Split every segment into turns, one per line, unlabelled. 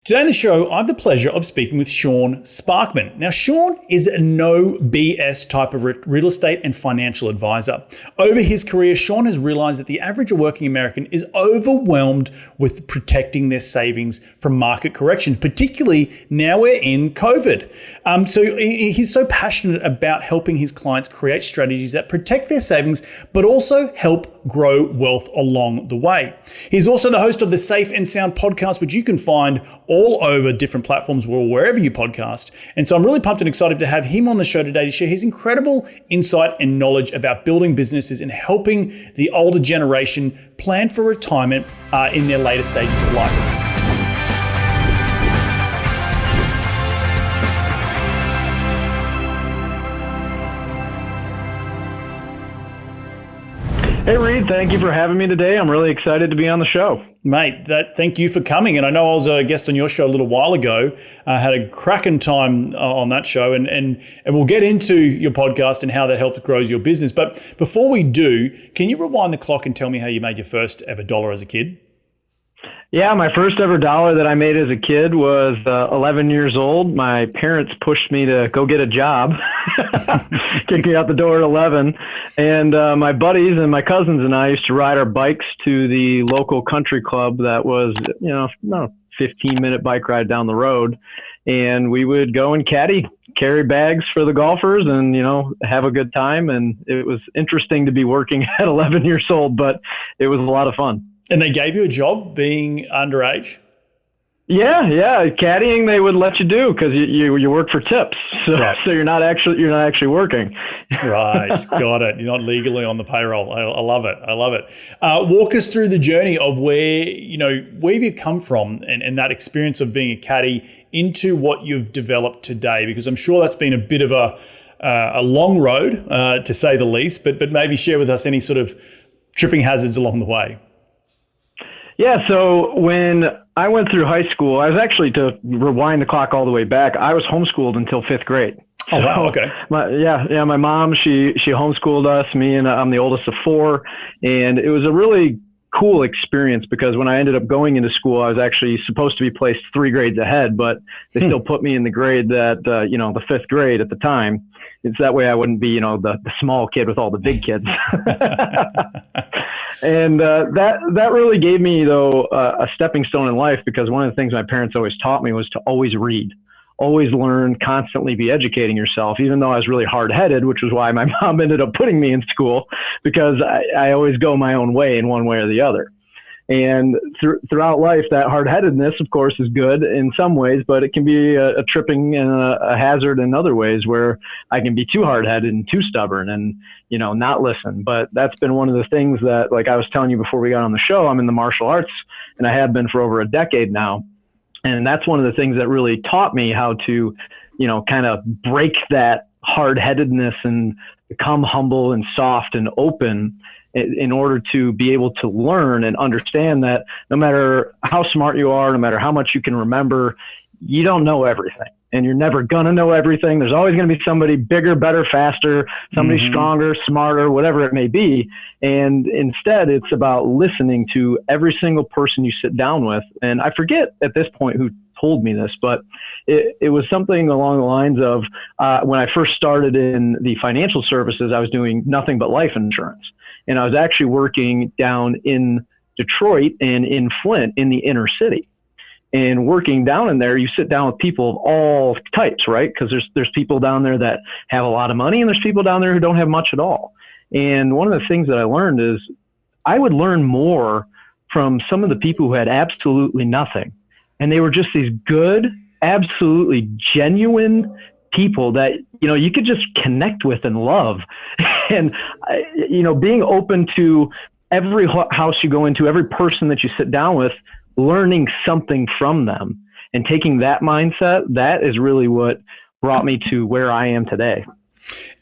Today on the show, I have the pleasure of speaking with Sean Sparkman. Now, Sean is a no BS type of real estate and financial advisor. Over his career, Sean has realized that the average working American is overwhelmed with protecting their savings from market correction, particularly now we're in COVID. So he's so passionate about helping his clients create strategies that protect their savings, but also help grow wealth along the way. He's also the host of the Safe and Sound podcast, which you can find all over different platforms or wherever you podcast. And so I'm really pumped and excited to have him on the show today to share his incredible insight and knowledge about building businesses and helping the older generation plan for retirement in their later stages of life.
Hey, Reed, thank you for having me today. I'm really excited to be on the show.
Mate, thank you for coming. And I know I was a guest on your show a little while ago. I had a cracking time on that show. And we'll get into your podcast and how that helps grows your business. But before we do, can you rewind the clock and tell me how you made your first ever dollar as a kid?
Yeah, my first ever dollar that I made as a kid was 11 years old. My parents pushed me to go get a job, kicked me out the door at 11. And my buddies and my cousins and I used to ride our bikes to the local country club that was, about a 15-minute bike ride down the road. And we would go and carry bags for the golfers and, have a good time. And it was interesting to be working at 11 years old, but it was a lot of fun.
And they gave you a job being underage?
Yeah. Caddying they would let you do because you work for tips, so
right.
So you're not actually working.
Right, got it. You're not legally on the payroll. I love it. Walk us through the journey of where you've come from and that experience of being a caddy into what you've developed today, because I'm sure that's been a bit of a long road to say the least. But maybe share with us any sort of tripping hazards along the way.
Yeah, so when I went through high school, I was actually, to rewind the clock all the way back, I was homeschooled until 5th grade.
Oh, wow, okay.
My mom, she homeschooled us, me, and I'm the oldest of 4, and it was a really cool experience because when I ended up going into school, I was actually supposed to be placed 3 grades ahead, but they still put me in the grade that, the 5th grade at the time. It's that way I wouldn't be, the small kid with all the big kids. And that really gave me, though, a stepping stone in life, because one of the things my parents always taught me was to always read, always learn, constantly be educating yourself, even though I was really hard-headed, which was why my mom ended up putting me in school, because I always go my own way in one way or the other. And throughout life, that hard-headedness, of course, is good in some ways, but it can be a tripping and a hazard in other ways where I can be too hard-headed and too stubborn and, not listen. But that's been one of the things that, like I was telling you before we got on the show, I'm in the martial arts, and I have been for over a decade now. And that's one of the things that really taught me how to, kind of break that hard-headedness and become humble and soft and open in order to be able to learn and understand that no matter how smart you are, no matter how much you can remember, you don't know everything. And you're never going to know everything. There's always going to be somebody bigger, better, faster, somebody stronger, smarter, whatever it may be. And instead, it's about listening to every single person you sit down with. And I forget at this point who told me this, but it was something along the lines of when I first started in the financial services, I was doing nothing but life insurance. And I was actually working down in Detroit and in Flint in the inner city. And working down in there, you sit down with people of all types, right? Because there's people down there that have a lot of money, and there's people down there who don't have much at all. And one of the things that I learned is I would learn more from some of the people who had absolutely nothing. And they were just these good, absolutely genuine people that, you could just connect with and love. And, being open to every house you go into, every person that you sit down with, learning something from them and taking that mindset, that is really what brought me to where I am today.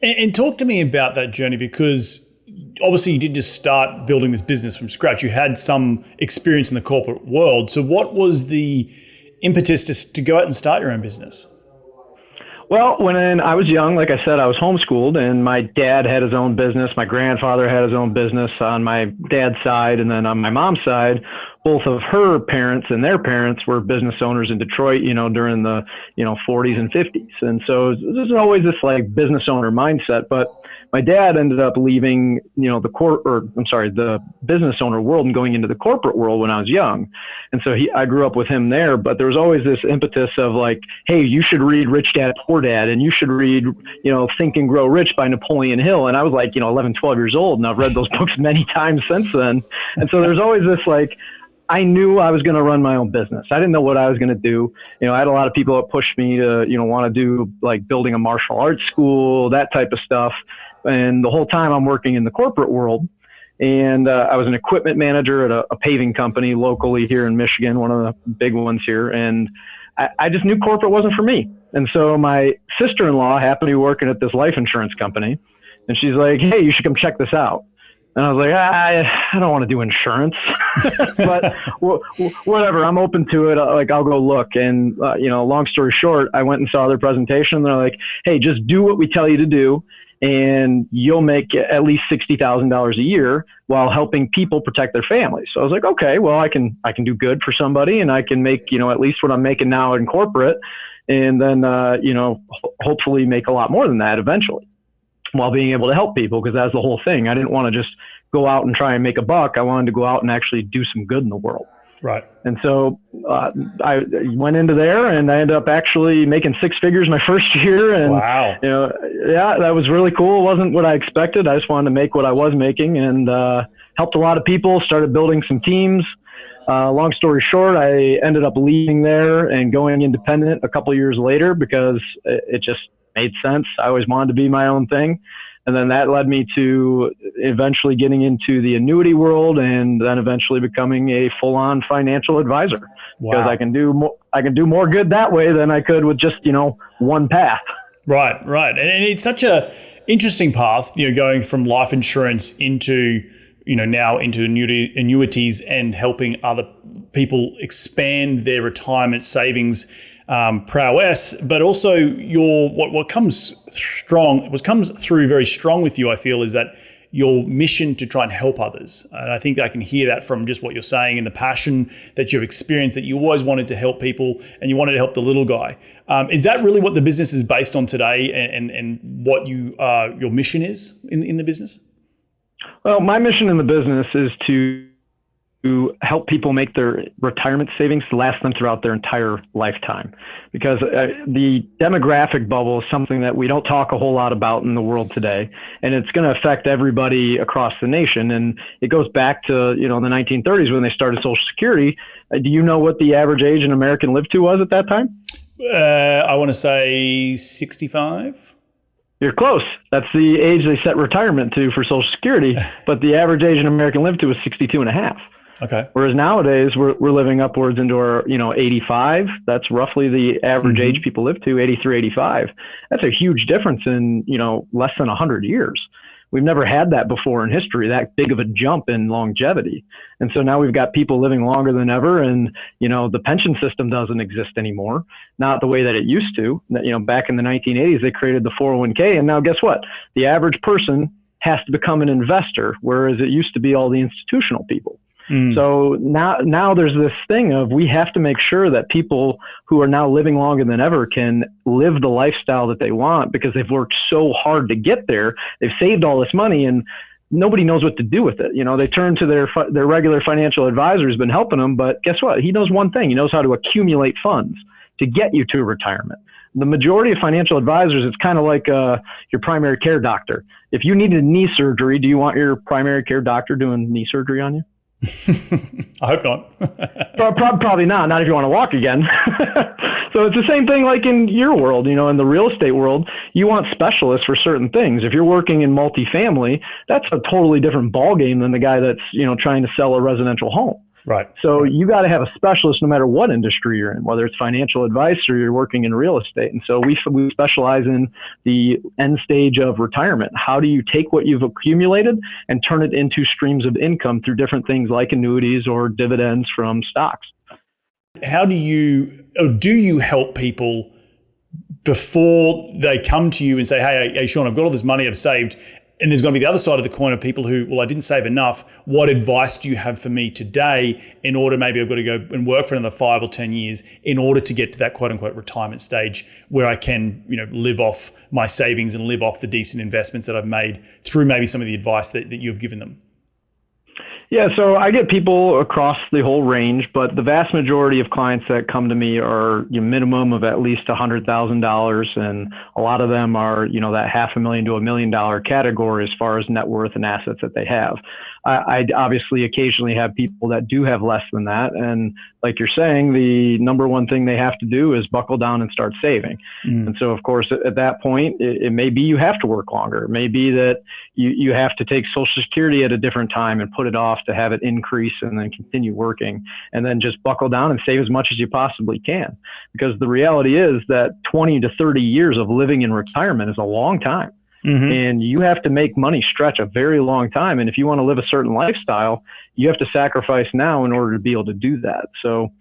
And talk to me about that journey, because obviously you did just start building this business from scratch. You had some experience in the corporate world. So what was the impetus to go out and start your own business?
Well, when I was young, like I said, I was homeschooled, and my dad had his own business. My grandfather had his own business on my dad's side, and then on my mom's side, both of her parents and their parents were business owners in Detroit, during the, 40s and 50s. And so there's always this like business owner mindset. But my dad ended up leaving, the business owner world and going into the corporate world when I was young. And so I grew up with him there, but there was always this impetus of like, hey, you should read Rich Dad, Poor Dad, and you should read, Think and Grow Rich by Napoleon Hill. And I was like, 11, 12 years old, and I've read those books many times since then. And so there's always this like, I knew I was going to run my own business. I didn't know what I was going to do. I had a lot of people that pushed me to, want to do like building a martial arts school, that type of stuff. And the whole time I'm working in the corporate world. And I was an equipment manager at a paving company locally here in Michigan, one of the big ones here. And I just knew corporate wasn't for me. And so my sister-in-law happened to be working at this life insurance company. And she's like, hey, you should come check this out. And I was like, I don't want to do insurance, but whatever, I'm open to it. I'll go look. And, long story short, I went and saw their presentation. They're like, hey, just do what we tell you to do, and you'll make at least $60,000 a year while helping people protect their families. So I was like, okay, well, I can do good for somebody, and I can make, at least what I'm making now in corporate, and then, hopefully make a lot more than that eventually, while being able to help people, because that's the whole thing. I didn't want to just go out and try and make a buck. I wanted to go out and actually do some good in the world.
Right.
And so I went into there, and I ended up actually making six figures my first year. And,
wow.
That was really cool. It wasn't what I expected. I just wanted to make what I was making, and helped a lot of people, started building some teams. Long story short, I ended up leaving there and going independent a couple of years later because it just made sense. I always wanted to be my own thing. And then that led me to eventually getting into the annuity world, and then eventually becoming a full-on financial advisor. Wow. Because I can do more good that way than I could with just, one path. Right.
And it's such a interesting path, going from life insurance into, now into annuities and helping other people expand their retirement savings prowess, but also what comes through very strong with you, I feel, is that your mission to try and help others. And I think I can hear that from just what you're saying, and the passion that you've experienced, that you always wanted to help people and you wanted to help the little guy. Is that really what the business is based on today, and what your mission is in the business?
Well, my mission in the business is to help people make their retirement savings last them throughout their entire lifetime. Because the demographic bubble is something that we don't talk a whole lot about in the world today, and it's going to affect everybody across the nation. And it goes back to, the 1930s when they started Social Security. Do you know what the average age an American lived to was at that time?
I want to say 65.
You're close. That's the age they set retirement to for Social Security, but the average age an American lived to was 62 and a half.
Okay.
Whereas nowadays we're living upwards into our, 85. That's roughly the average age people live to, 83, 85. That's a huge difference in, less than 100 years. We've never had that before in history, that big of a jump in longevity. And so now we've got people living longer than ever, and, the pension system doesn't exist anymore, not the way that it used to. Back in the 1980s, they created the 401k, and now guess what? The average person has to become an investor, whereas it used to be all the institutional people. So now there's this thing of, we have to make sure that people who are now living longer than ever can live the lifestyle that they want, because they've worked so hard to get there. They've saved all this money, and nobody knows what to do with it. They turn to their regular financial advisor who's been helping them, but guess what? He knows one thing. He knows how to accumulate funds to get you to retirement. The majority of financial advisors, it's kind of like your primary care doctor. If you needed knee surgery, do you want your primary care doctor doing knee surgery on you?
I hope not.
Probably not if you want to walk again. So it's the same thing like in your world, in the real estate world. You want specialists for certain things. If you're working in multifamily, that's a totally different ballgame than the guy that's, trying to sell a residential home.
Right.
So you got to have a specialist no matter what industry you're in, whether it's financial advice or you're working in real estate. And so we specialize in the end stage of retirement. How do you take what you've accumulated and turn it into streams of income through different things like annuities or dividends from stocks?
How do you help people before they come to you and say, hey, Sean, I've got all this money I've saved, and there's going to be the other side of the coin of people who, well, I didn't save enough. What advice do you have for me today in order, maybe I've got to go and work for another 5 or 10 years in order to get to that quote unquote retirement stage where I can, live off my savings and live off the decent investments that I've made through maybe some of the advice that you've given them?
Yeah, so I get people across the whole range, but the vast majority of clients that come to me are minimum of at least $100,000, and a lot of them are, that $500,000 to $1 million category as far as net worth and assets that they have. I obviously occasionally have people that do have less than that, and like you're saying, the number one thing they have to do is buckle down and start saving. And so, of course, at that point, it may be you have to work longer. It may be that you have to take Social Security at a different time and put it off to have it increase and then continue working, and then just buckle down and save as much as you possibly can. Because the reality is that 20 to 30 years of living in retirement is a long time. And you have to make money stretch a very long time. And if you want to live a certain lifestyle, you have to sacrifice now in order to be able to do that. So,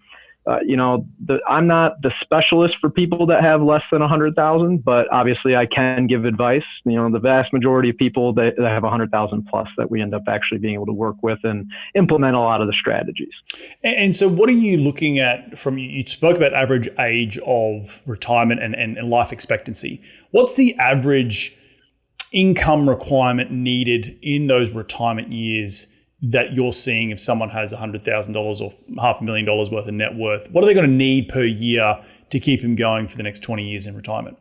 I'm not the specialist for people that have less than 100,000, but obviously I can give advice. The vast majority of people that have 100,000 plus that we end up actually being able to work with and implement a lot of the strategies.
And so what are you looking at you spoke about average age of retirement and life expectancy. What's the average income requirement needed in those retirement years that you're seeing if someone has $100,000 or $500,000 worth of net worth? What are they going to need per year to keep them going for the next 20 years in retirement?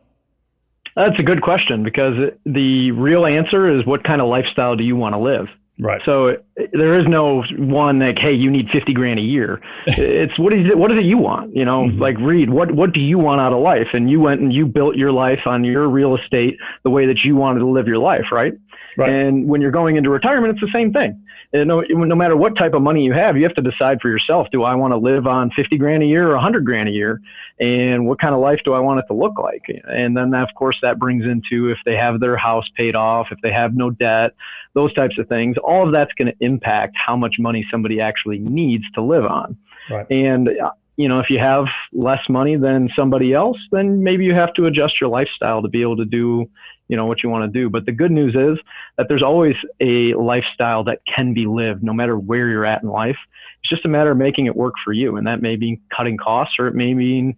That's a good question, because the real answer is, what kind of lifestyle do you want to live?
Right.
So there is no one like, hey, you need 50 grand a year. It's what is it you want? Like, Reed, what do you want out of life? And you went and you built your life on your real estate the way that you wanted to live your life, right? And when you're going into retirement, it's the same thing. And no matter what type of money you have to decide for yourself, do I want to live on 50 grand a year or 100 grand a year? And what kind of life do I want it to look like? And then, of course, that brings into if they have their house paid off, if they have no debt, those types of things. All of that's going to impact how much money somebody actually needs to live on.
Right.
And if you have less money than somebody else, then maybe you have to adjust your lifestyle to be able to do what you want to do. But the good news is that there's always a lifestyle that can be lived no matter where you're at in life. It's just a matter of making it work for you. And that may mean cutting costs, or it may mean,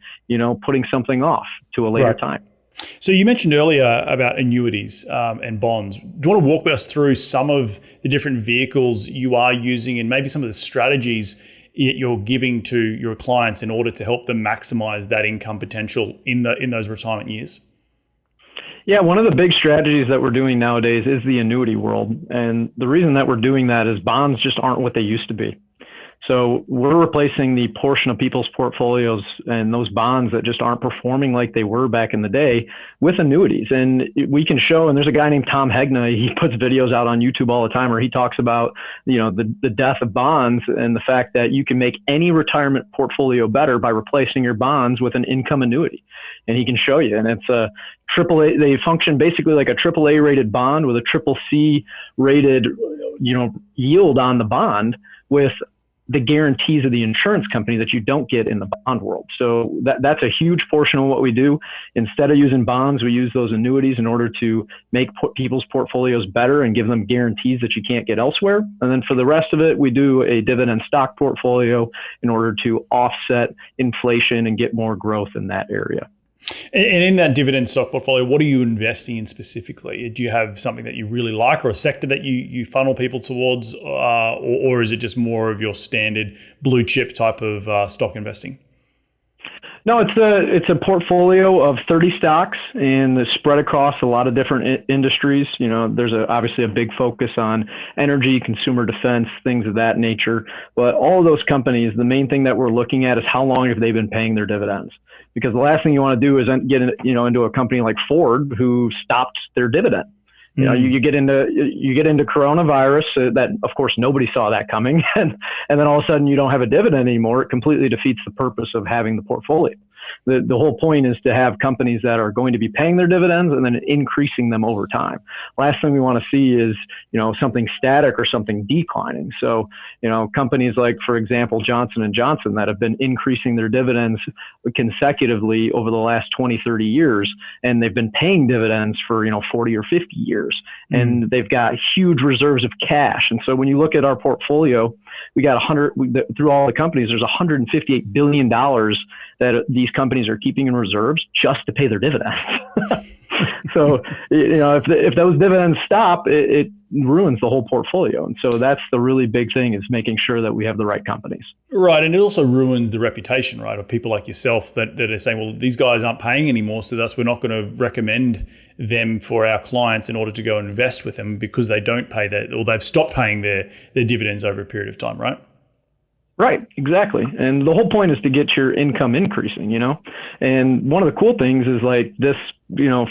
putting something off to a later time.
So you mentioned earlier about annuities and bonds. Do you want to walk us through some of the different vehicles you are using and maybe some of the strategies you're giving to your clients in order to help them maximize that income potential in those retirement years?
Yeah, one of the big strategies that we're doing nowadays is the annuity world. And the reason that we're doing that is bonds just aren't what they used to be. So we're replacing the portion of people's portfolios and those bonds that just aren't performing like they were back in the day with annuities. And we can show, and there's a guy named Tom Hegna, he puts videos out on YouTube all the time where he talks about, the death of bonds and the fact that you can make any retirement portfolio better by replacing your bonds with an income annuity. And he can show you. And it's a AAA, they function basically like a AAA rated bond with a triple C rated, yield on the bond with the guarantees of the insurance company that you don't get in the bond world. So that's a huge portion of what we do. Instead of using bonds, we use those annuities in order to make people's portfolios better and give them guarantees that you can't get elsewhere. And then for the rest of it, we do a dividend stock portfolio in order to offset inflation and get more growth in that area.
And in that dividend stock portfolio, what are you investing in specifically? Do you have something that you really like or a sector that you funnel people towards, or is it just more of your standard blue chip type of stock investing?
No, it's a portfolio of 30 stocks and it's spread across a lot of different industries. There's obviously a big focus on energy, consumer defense, things of that nature. But all of those companies, the main thing that we're looking at is how long have they been paying their dividends? Because the last thing you want to do is get into a company like Ford who stopped their dividend. You get into coronavirus that, of course, nobody saw that coming. And then all of a sudden you don't have a dividend anymore. It completely defeats the purpose of having the portfolio. the whole point is to have companies that are going to be paying their dividends and then increasing them over time. Last thing we want to see is, something static or something declining. So, companies like, for example, Johnson & Johnson that have been increasing their dividends consecutively over the last 20, 30 years, and they've been paying dividends for, 40 or 50 years. And they've got huge reserves of cash. And so when you look at our portfolio, we got through all the companies, there's $158 billion that these companies are keeping in reserves just to pay their dividends. So, if those dividends stop, it ruins the whole portfolio. And so that's the really big thing, is making sure that we have the right companies.
Right. And it also ruins the reputation, right, of people like yourself that are saying, well, these guys aren't paying anymore, so thus we're not going to recommend them for our clients in order to go and invest with them because they don't pay that, or they've stopped paying their dividends over a period of time, right?
Right, exactly. And the whole point is to get your income increasing, And one of the cool things is like this,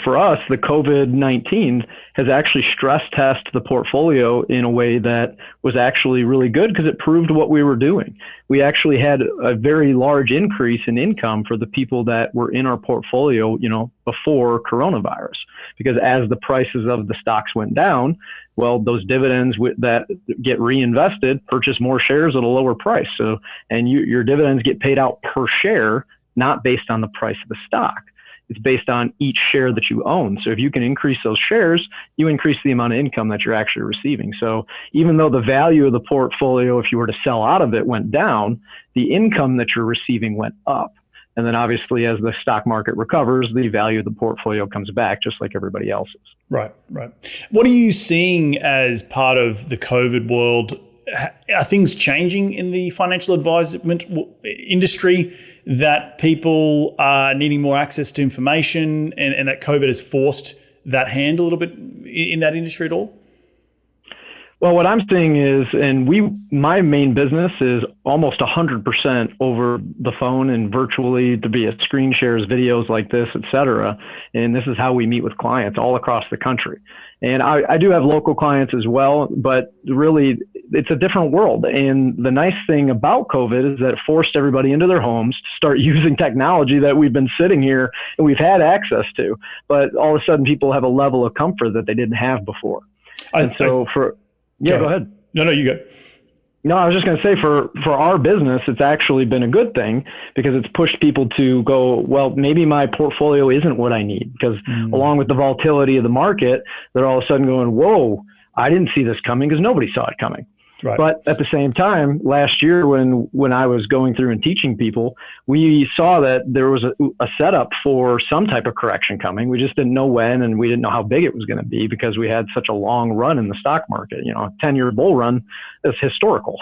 for us, the COVID-19 has actually stress tested the portfolio in a way that was actually really good because it proved what we were doing. We actually had a very large increase in income for the people that were in our portfolio, before coronavirus, because as the prices of the stocks went down, well, those dividends that get reinvested purchase more shares at a lower price. So, and your dividends get paid out per share, not based on the price of the stock. It's based on each share that you own. So if you can increase those shares, you increase the amount of income that you're actually receiving. So even though the value of the portfolio, if you were to sell out of it, went down, the income that you're receiving went up. And then obviously, as the stock market recovers, the value of the portfolio comes back, just like everybody else's.
Right. What are you seeing as part of the COVID world? Are things changing in the financial advisement industry, that people are needing more access to information, and that COVID has forced that hand a little bit in that industry at all?
Well, what I'm seeing is, my main business is almost 100% over the phone and virtually, to be screen shares, videos like this, et cetera. And this is how we meet with clients all across the country. And I do have local clients as well, but really it's a different world. And the nice thing about COVID is that it forced everybody into their homes to start using technology that we've been sitting here and we've had access to. But all of a sudden people have a level of comfort that they didn't have before. Go ahead.
No, you go.
No, I was just going to say for our business, it's actually been a good thing because it's pushed people to go, well, maybe my portfolio isn't what I need, because along with the volatility of the market, they're all of a sudden going, whoa, I didn't see this coming, because nobody saw it coming. Right. But at the same time, last year when I was going through and teaching people, we saw that there was a setup for some type of correction coming. We just didn't know when, and we didn't know how big it was going to be because we had such a long run in the stock market. A 10-year bull run is historical.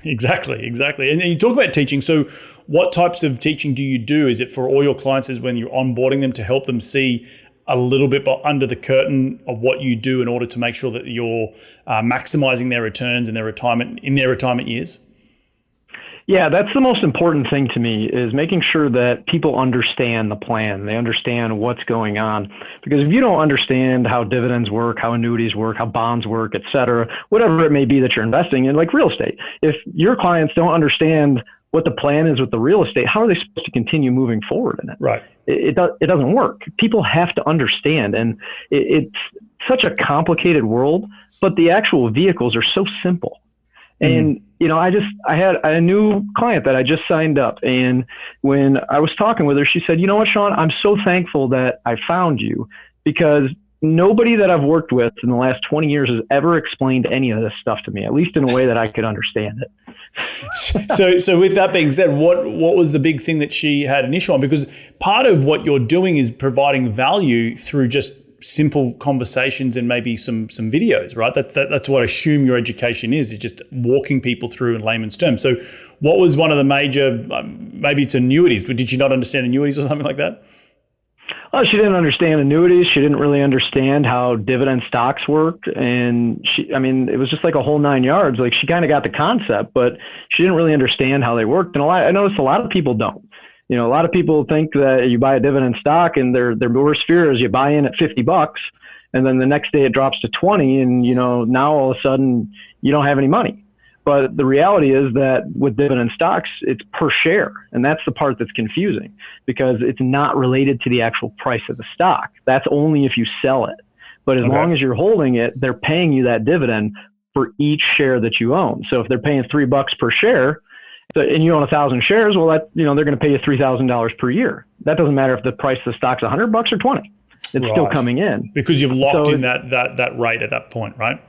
Exactly. And you talk about teaching. So what types of teaching do you do? Is it for all your clients, is when you're onboarding them to help them see a little bit under the curtain of what you do in order to make sure that you're maximizing their returns in their retirement years?
Yeah, that's the most important thing to me, is making sure that people understand the plan. They understand what's going on. Because if you don't understand how dividends work, how annuities work, how bonds work, et cetera, whatever it may be that you're investing in, like real estate, if your clients don't understand what the plan is with the real estate, how are they supposed to continue moving forward in it?
Right.
It doesn't work. People have to understand, and it's such a complicated world, but the actual vehicles are so simple. And, I had a new client that I just signed up, and when I was talking with her, she said, you know what, Sean, I'm so thankful that I found you, because nobody that I've worked with in the last 20 years has ever explained any of this stuff to me, at least in a way that I could understand it.
So with that being said, what was the big thing that she had an issue on? Because part of what you're doing is providing value through just simple conversations and maybe some videos, right? That's what I assume your education is just walking people through in layman's terms. So what was one of the major, maybe it's annuities, but did you not understand annuities or something like that?
Oh, she didn't understand annuities. She didn't really understand how dividend stocks worked. And it was just like a whole 9 yards. Like, she kind of got the concept, but she didn't really understand how they worked. And I noticed a lot of people don't. A lot of people think that you buy a dividend stock and their worst fear is you buy in at $50 and then the next day it drops to 20, and, now all of a sudden you don't have any money. But the reality is that with dividend stocks, it's per share. And that's the part that's confusing, because it's not related to the actual price of the stock. That's only if you sell it. But as long as you're holding it, they're paying you that dividend for each share that you own. So if they're paying $3 per share, and you own 1,000 shares, well, that, they're going to pay you $3,000 per year. That doesn't matter if the price of the stock's $100 or 20. It's still coming in
because you've locked in that rate at that point, right?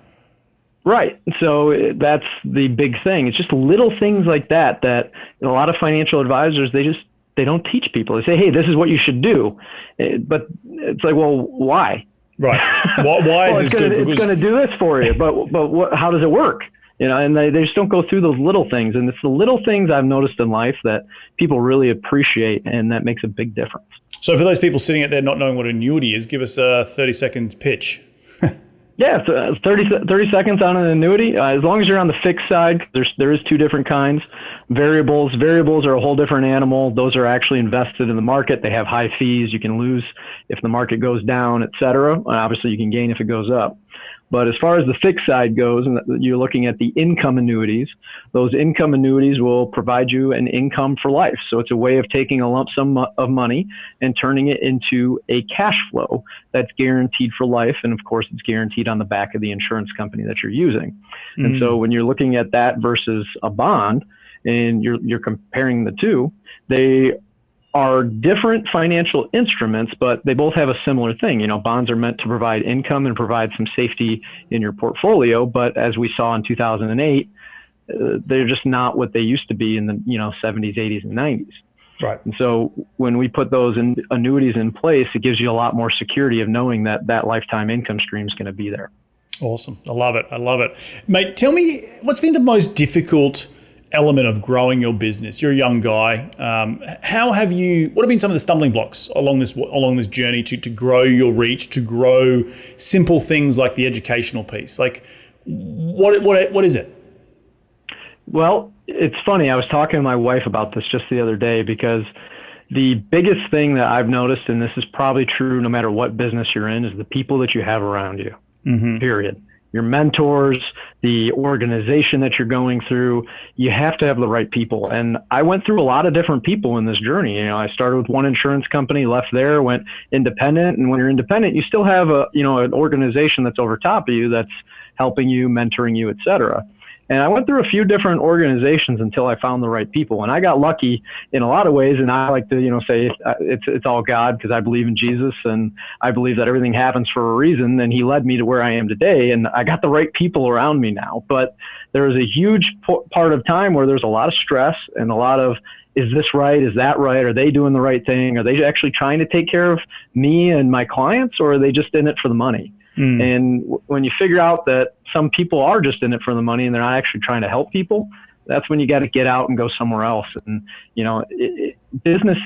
Right. So that's the big thing. It's just little things like that a lot of financial advisors, they don't teach people. They say, hey, this is what you should do. But it's like, well, why?
Right. Why is this good?
It's going to do this for you, but how does it work? And they just don't go through those little things. And it's the little things I've noticed in life that people really appreciate, and that makes a big difference.
So for those people sitting out there not knowing what an annuity is, give us a 30-second pitch.
Yeah, so 30 seconds on an annuity. As long as you're on the fixed side, there is two different kinds. Variables are a whole different animal. Those are actually invested in the market. They have high fees. You can lose if the market goes down, et cetera. Obviously, you can gain if it goes up. But as far as the fixed side goes, and you're looking at the income annuities, those income annuities will provide you an income for life. So it's a way of taking a lump sum of money and turning it into a cash flow that's guaranteed for life. And of course, it's guaranteed on the back of the insurance company that you're using. Mm-hmm. And so when you're looking at that versus a bond, and you're comparing the two, they are different financial instruments, but they both have a similar thing. Bonds are meant to provide income and provide some safety in your portfolio. But as we saw in 2008, they're just not what they used to be in the 70s, 80s, and 90s.
Right.
And so when we put those annuities in place, it gives you a lot more security of knowing that lifetime income stream is going to be there.
Awesome. I love it. Mate, tell me, what's been the most difficult element of growing your business? You're a young guy. What have been some of the stumbling blocks along this journey to grow your reach, to grow simple things like the educational piece? Like, what is it?
Well, it's funny. I was talking to my wife about this just the other day, because the biggest thing that I've noticed, and this is probably true no matter what business you're in, is the people that you have around you, period. Your mentors, the organization that you're going through, you have to have the right people. And I went through a lot of different people in this journey. I started with one insurance company, left there, went independent. And when you're independent, you still have an organization that's over top of you that's helping you, mentoring you, et cetera. And I went through a few different organizations until I found the right people. And I got lucky in a lot of ways. And I like to, say it's all God, because I believe in Jesus and I believe that everything happens for a reason. And he led me to where I am today. And I got the right people around me now. But there was a huge part of time where there's a lot of stress and a lot of, is this right? Is that right? Are they doing the right thing? Are they actually trying to take care of me and my clients, or are they just in it for the money? And when you figure out that some people are just in it for the money and they're not actually trying to help people, that's when you got to get out and go somewhere else. And, business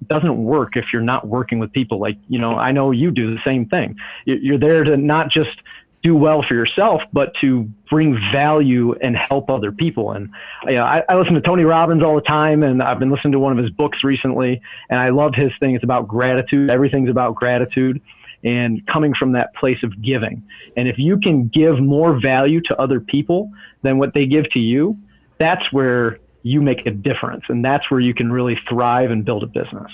doesn't work if you're not working with people. Like, I know you do the same thing. You're there to not just do well for yourself, but to bring value and help other people. And I listen to Tony Robbins all the time, and I've been listening to one of his books recently, and I love his thing. It's about gratitude. Everything's about gratitude and coming from that place of giving. And if you can give more value to other people than what they give to you, that's where you make a difference. And that's where you can really thrive and build a business.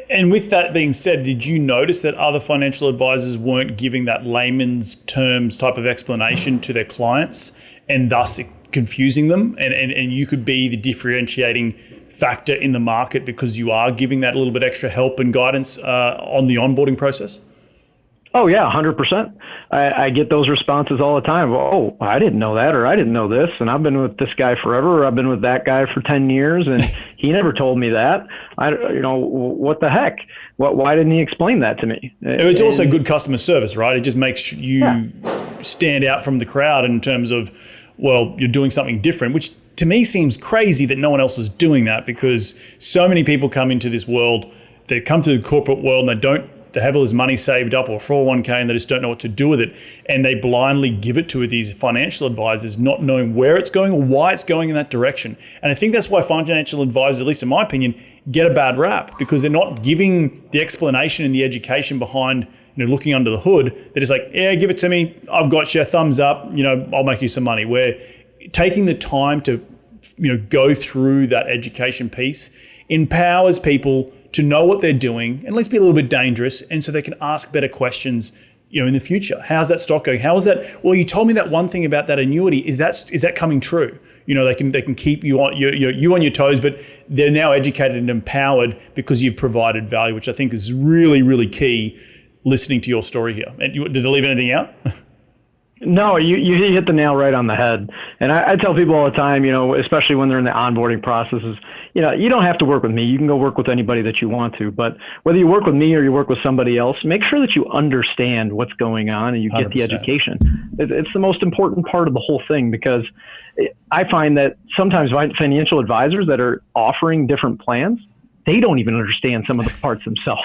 And with that being said, did you notice that other financial advisors weren't giving that layman's terms type of explanation to their clients, and thus confusing them? And you could be the differentiating factor in the market because you are giving that little bit extra help and guidance on the onboarding process?
Oh, yeah, 100%. I get those responses all the time. Oh, I didn't know that, or I didn't know this, and I've been with this guy forever, or I've been with that guy for 10 years, and he never told me that. What the heck? Why didn't he explain that to me?
It's also good customer service, right? It just makes you stand out from the crowd in terms of, well, you're doing something different, which to me seems crazy that no one else is doing that, because so many people come into this world, they come to the corporate world and they have all this money saved up or 401k and they just don't know what to do with it. And they blindly give it to these financial advisors, not knowing where it's going or why it's going in that direction. And I think that's why financial advisors, at least in my opinion, get a bad rap, because they're not giving the explanation and the education behind looking under the hood. They're just like, yeah, give it to me. I've got you. Thumbs up. I'll make you some money. Where taking the time to, go through that education piece empowers people to know what they're doing and at least be a little bit dangerous, and so they can ask better questions, in the future. How's that stock going? How is that? Well, you told me that one thing about that annuity. Is that coming true? They can keep you on your toes, but they're now educated and empowered because you've provided value, which I think is really, really key. Listening to your story here, and did I leave anything out?
No, you hit the nail right on the head. And I tell people all the time, especially when they're in the onboarding processes, you don't have to work with me. You can go work with anybody that you want to. But whether you work with me or you work with somebody else, make sure that you understand what's going on and you get 100%. The education. It's the most important part of the whole thing, because I find that sometimes financial advisors that are offering different plans, they don't even understand some of the parts themselves.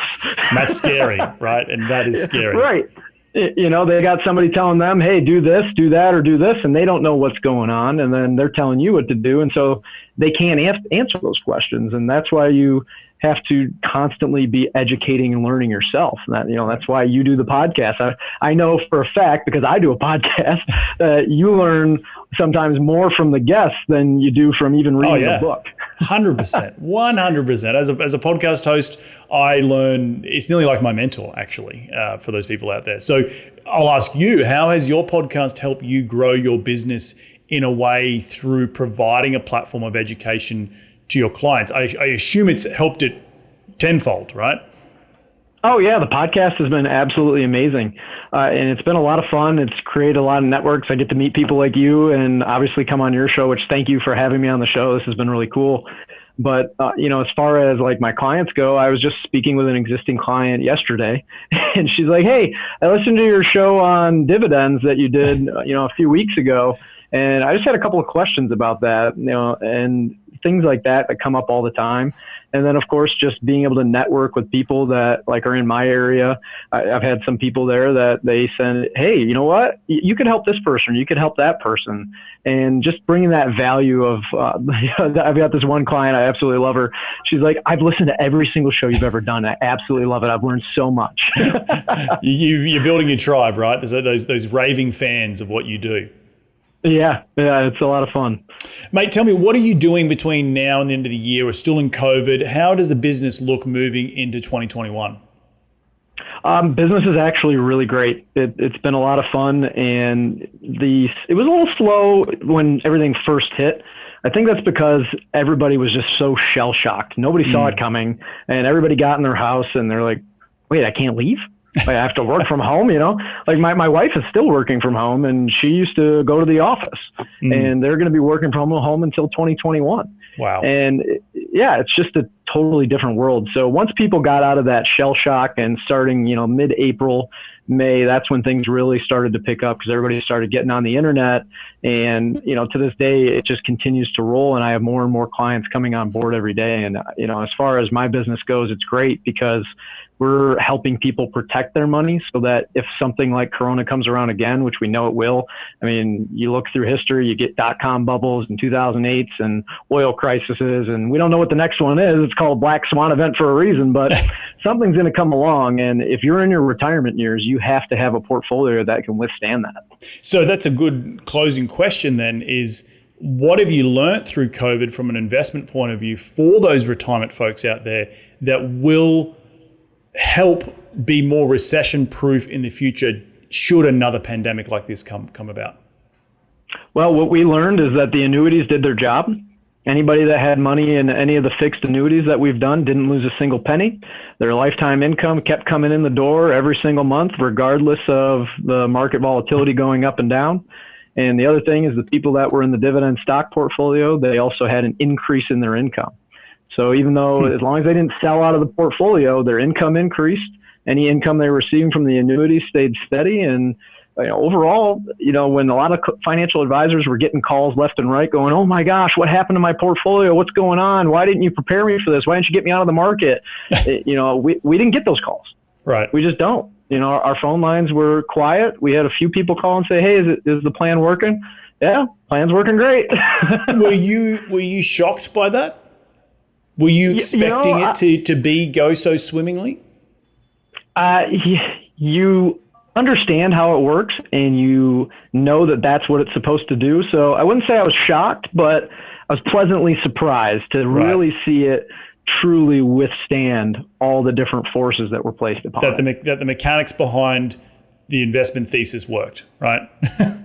That's scary, right? And that is scary.
Right. They got somebody telling them, hey, do this, do that, or do this, and they don't know what's going on. And then they're telling you what to do. And so they can't answer those questions. And that's why you have to constantly be educating and learning yourself. That's why you do the podcast. I know for a fact, because I do a podcast, that you learn sometimes more from the guests than you do from even reading the book.
100%, 100%. As a podcast host, I learn. It's nearly like my mentor, actually, for those people out there. So I'll ask you, how has your podcast helped you grow your business in a way through providing a platform of education to your clients? I assume it's helped it tenfold, right?
Oh, yeah. The podcast has been absolutely amazing. And it's been a lot of fun. It's created a lot of networks. I get to meet people like you and obviously come on your show, which thank you for having me on the show. This has been really cool. But, as far as like my clients go, I was just speaking with an existing client yesterday and she's like, hey, I listened to your show on dividends that you did, a few weeks ago. And I just had a couple of questions about that, and things like that come up all the time. And then, of course, just being able to network with people that are in my area. I've had some people there that they said, hey, you know what? You could help this person. You could help that person. And just bringing that value of, I've got this one client. I absolutely love her. She's like, I've listened to every single show you've ever done. I absolutely love it. I've learned so much.
You're building your tribe, right? There's those raving fans of what you do.
Yeah, it's a lot of fun.
Mate, tell me, what are you doing between now and the end of the year? We're still in COVID. How does the business look moving into 2021?
Business is actually really great. It's been a lot of fun, and it was a little slow when everything first hit. I think that's because everybody was just so shell-shocked. Nobody saw it coming, and everybody got in their house, and they're like, wait, I can't leave? I have to work from home, Like my wife is still working from home, and she used to go to the office, and they're going to be working from home until 2021.
Wow.
And it's just a totally different world. So once people got out of that shell shock and starting, mid-April, May, that's when things really started to pick up because everybody started getting on the internet. And, to this day, it just continues to roll. And I have more and more clients coming on board every day. And, as far as my business goes, it's great because we're helping people protect their money so that if something like Corona comes around again, which we know it will, I mean, you look through history, you get .com bubbles in 2008 and oil crises, and we don't know what the next one is. It's called a black swan event for a reason, but something's going to come along. And if you're in your retirement years, you have to have a portfolio that can withstand that.
So that's a good closing question then is, what have you learned through COVID from an investment point of view for those retirement folks out there that will help be more recession proof in the future should another pandemic like this come about?
Well, what we learned is that the annuities did their job. Anybody that had money in any of the fixed annuities that we've done didn't lose a single penny. Their lifetime income kept coming in the door every single month, regardless of the market volatility going up and down. And the other thing is the people that were in the dividend stock portfolio, they also had an increase in their income. So even though as long as they didn't sell out of the portfolio, their income increased. Any income they were receiving from the annuity stayed steady. And overall, when a lot of financial advisors were getting calls left and right going, oh my gosh, what happened to my portfolio? What's going on? Why didn't you prepare me for this? Why didn't you get me out of the market? We didn't get those calls.
Right.
We just don't. Our phone lines were quiet. We had a few people call and say, hey, is the plan working? Yeah, plan's working great.
Were you shocked by that? Were you expecting it to go so swimmingly?
You understand how it works and you know that that's what it's supposed to do. So I wouldn't say I was shocked, but I was pleasantly surprised to really see it truly withstand all the different forces that were placed upon it.
That the mechanics behind the investment thesis worked, right?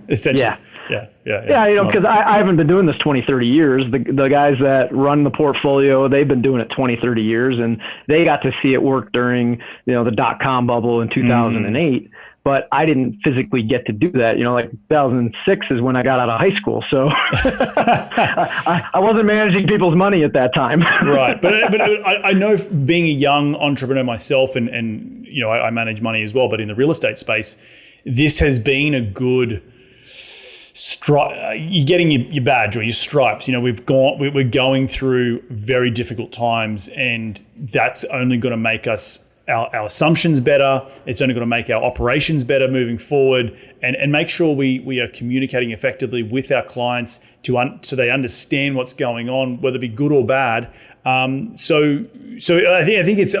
Essentially. Yeah.
You know, because I haven't been doing this 20, 30 years. The guys that run the portfolio, they've been doing it 20, 30 years, and they got to see it work during, you know, the dot-com bubble in 2008. But I didn't physically get to do that. You know, like 2006 is when I got out of high school. So I wasn't managing people's money at that time.
Right. But I know, being a young entrepreneur myself, and you know, I manage money as well, but in the real estate space, this has been a good you're getting your badge or your stripes. You know, we're going through very difficult times, and that's only going to make our assumptions better. It's only going to make our operations better moving forward, and make sure we are communicating effectively with our clients so they understand what's going on, whether it be good or bad. So I think it's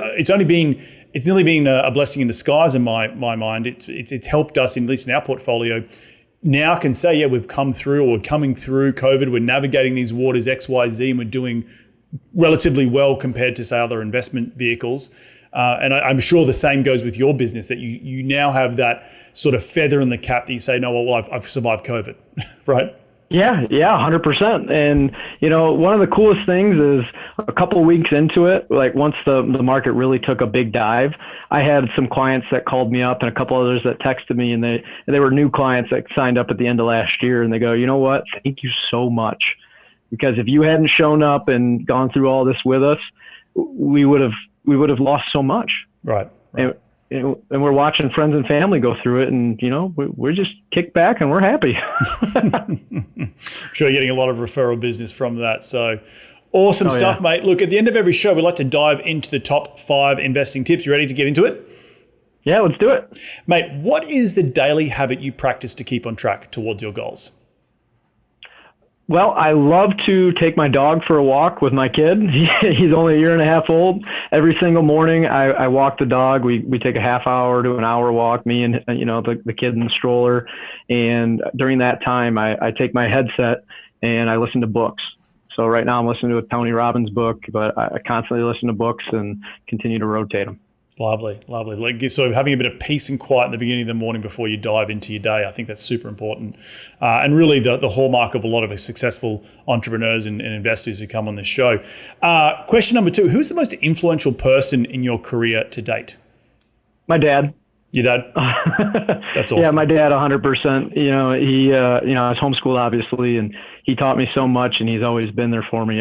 nearly been a blessing in disguise in my mind. It's helped us, at least in our portfolio. Now I can say, yeah, we've come through, or we're coming through COVID. We're navigating these waters X, Y, Z, and we're doing relatively well compared to, say, other investment vehicles. And I'm sure the same goes with your business, that you now have that sort of feather in the cap that you say, no, well, I've survived COVID, right?
Yeah, 100%. And, you know, one of the coolest things is a couple of weeks into it, like once the market really took a big dive, I had some clients that called me up and a couple others that texted me, and they were new clients that signed up at the end of last year. And they go, you know what? Thank you so much. Because if you hadn't shown up and gone through all this with us, we would have lost so much.
Right.
And we're watching friends and family go through it, and, you know, we're just kicked back and we're happy.
I'm sure you're getting a lot of referral business from that. So awesome stuff, mate. Look, at the end of every show, we like to dive into the top 5 investing tips. You ready to get into it?
Yeah, let's do it.
Mate, what is the daily habit you practice to keep on track towards your goals?
Well, I love to take my dog for a walk with my kid. He's only a year and a half old. Every single morning, I walk the dog. We take a half hour to an hour walk, me and, you know, the kid in the stroller. And during that time, I take my headset and I listen to books. So right now I'm listening to a Tony Robbins book, but I constantly listen to books and continue to rotate them.
Lovely. Like, so having a bit of peace and quiet at the beginning of the morning before you dive into your day, I think that's super important. And really the hallmark of a lot of successful entrepreneurs and investors who come on this show. Question number 2, who's the most influential person in your career to date?
My dad.
Your dad? That's awesome.
Yeah, my dad, 100%. You know, he, I was homeschooled, obviously, and he taught me so much, and he's always been there for me.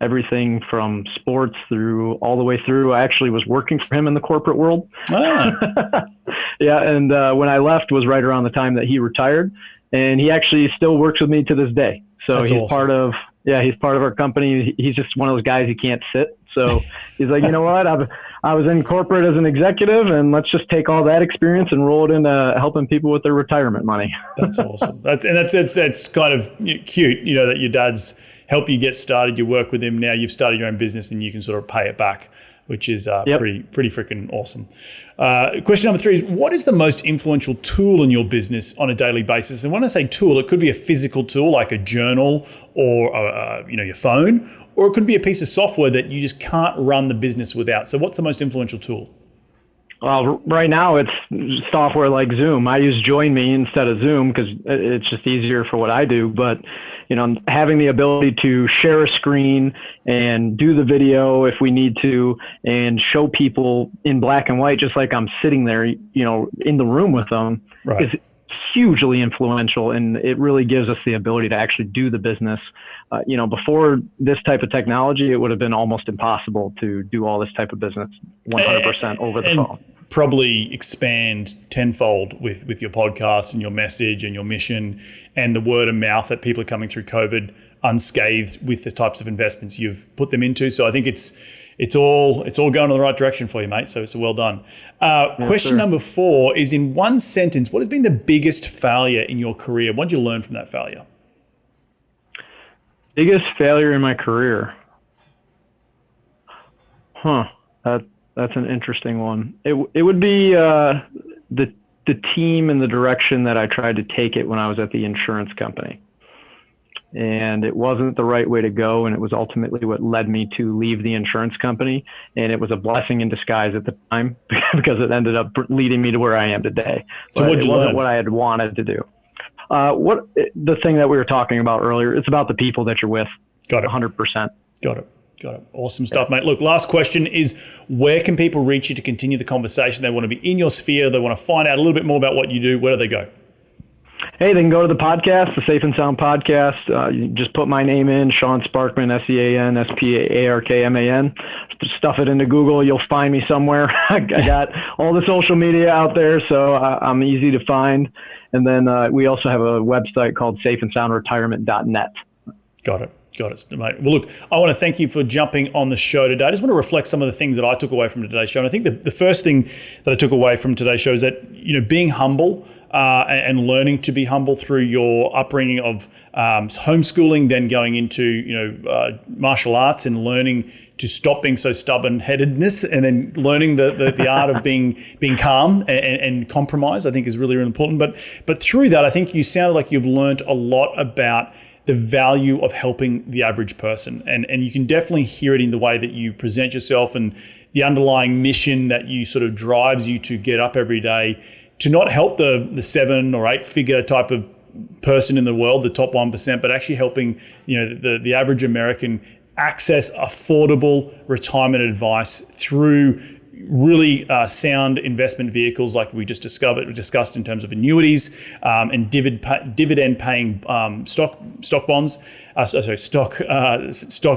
Everything from sports through all the way through. I actually was working for him in the corporate world.
Ah.
Yeah, and when I left was right around the time that he retired, and he actually still works with me to this day. So
That's
he's
awesome.
he's part of our company. He's just one of those guys who can't sit. So he's like, you know what? I was in corporate as an executive, and let's just take all that experience and roll it into helping people with their retirement money.
That's awesome. That's kind of cute, you know, that your dad's helped you get started. You work with him now. You've started your own business, and you can sort of pay it back, which is pretty freaking awesome. Question number 3 is, what is the most influential tool in your business on a daily basis? And when I say tool, it could be a physical tool like a journal or your phone, or it could be a piece of software that you just can't run the business without. So what's the most influential tool?
Well, right now it's software like Zoom. I use Join Me instead of Zoom because it's just easier for what I do. But, you know, having the ability to share a screen and do the video if we need to, and show people in black and white, just like I'm sitting there, you know, in the room with them,
right,
is hugely influential. And it really gives us the ability to actually do the business. You know, before this type of technology, it would have been almost impossible to do all this type of business 100% over the phone.
Probably expand tenfold with your podcast and your message and your mission and the word of mouth that people are coming through COVID unscathed with the types of investments you've put them into. So I think it's all going in the right direction for you, mate. So well done. Question number 4 is, in one sentence, what has been the biggest failure in your career? What did you learn from that failure?
Biggest failure in my career? That's an interesting one. It would be the the team in the direction that I tried to take it when I was at the insurance company. And it wasn't the right way to go. And it was ultimately what led me to leave the insurance company. And it was a blessing in disguise at the time because it ended up leading me to where I am today.
So
it wasn't what I had wanted to do. The thing that we were talking about earlier, it's about the people that you're with.
Got it.
100%.
Got it. Awesome stuff, mate. Look, last question is, where can people reach you to continue the conversation? They want to be in your sphere. They want to find out a little bit more about what you do. Where do they go?
Hey, they can go to the podcast, the Safe and Sound podcast. You just put my name in, Sean Sparkman, SeanSparkman. Just stuff it into Google. You'll find me somewhere. I got all the social media out there, so I'm easy to find. And then we also have a website called safeandsoundretirement.net.
Got it. Mate. Well, look, I want to thank you for jumping on the show today. I just want to reflect some of the things that I took away from today's show. And I think the first thing that I took away from today's show is that, being humble and learning to be humble through your upbringing of homeschooling, then going into, martial arts and learning to stop being so stubborn-headedness, and then learning the art of being calm and compromise, I think is really, really important. But through that, I think you sounded like you've learned a lot about the value of helping the average person. And you can definitely hear it in the way that you present yourself and the underlying mission that you sort of drives you to get up every day to not help the 7 or 8 figure type of person in the world, the top 1%, but actually helping, the average American access affordable retirement advice through really sound investment vehicles like we just discussed in terms of annuities and dividend paying stock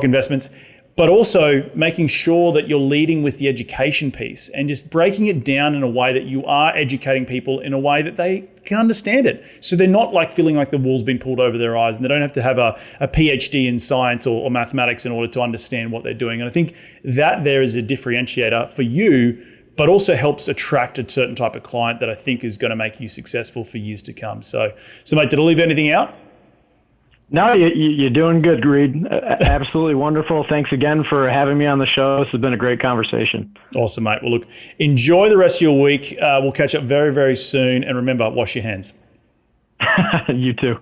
investments, but also making sure that you're leading with the education piece and just breaking it down in a way that you are educating people in a way that they can understand it. So they're not like feeling like the wool's been pulled over their eyes, and they don't have to have a PhD in science or mathematics in order to understand what they're doing. And I think that there is a differentiator for you, but also helps attract a certain type of client that I think is going to make you successful for years to come. So mate, did I leave anything out?
No, you're doing good, Reed. Absolutely wonderful. Thanks again for having me on the show. This has been a great conversation.
Awesome, mate. Well, look, enjoy the rest of your week. We'll catch up very, very soon. And remember, wash your hands.
You too.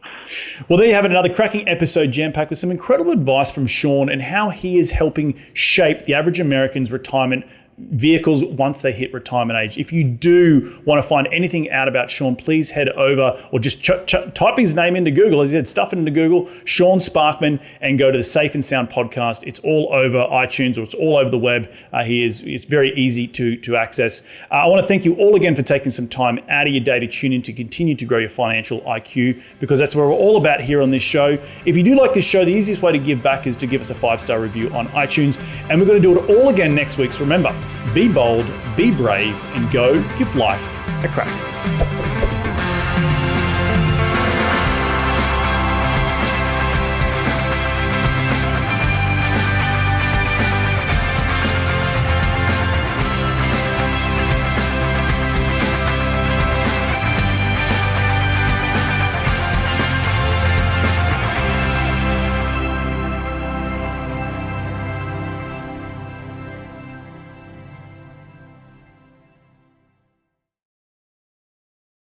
Well, there you have it, another cracking episode jam-packed with some incredible advice from Sean and how he is helping shape the average American's retirement vehicles once they hit retirement age. If you do want to find anything out about Sean, please head over or just type his name into Google. As he said, stuff it into Google, Sean Sparkman, and go to the Safe and Sound podcast. It's all over iTunes, or it's all over the web. It's very easy to access. I want to thank you all again for taking some time out of your day to tune in to continue to grow your financial IQ, because that's what we're all about here on this show. If you do like this show, the easiest way to give back is to give us a 5-star review on iTunes. And we're going to do it all again next week. So remember, be bold, be brave, and go give life a crack.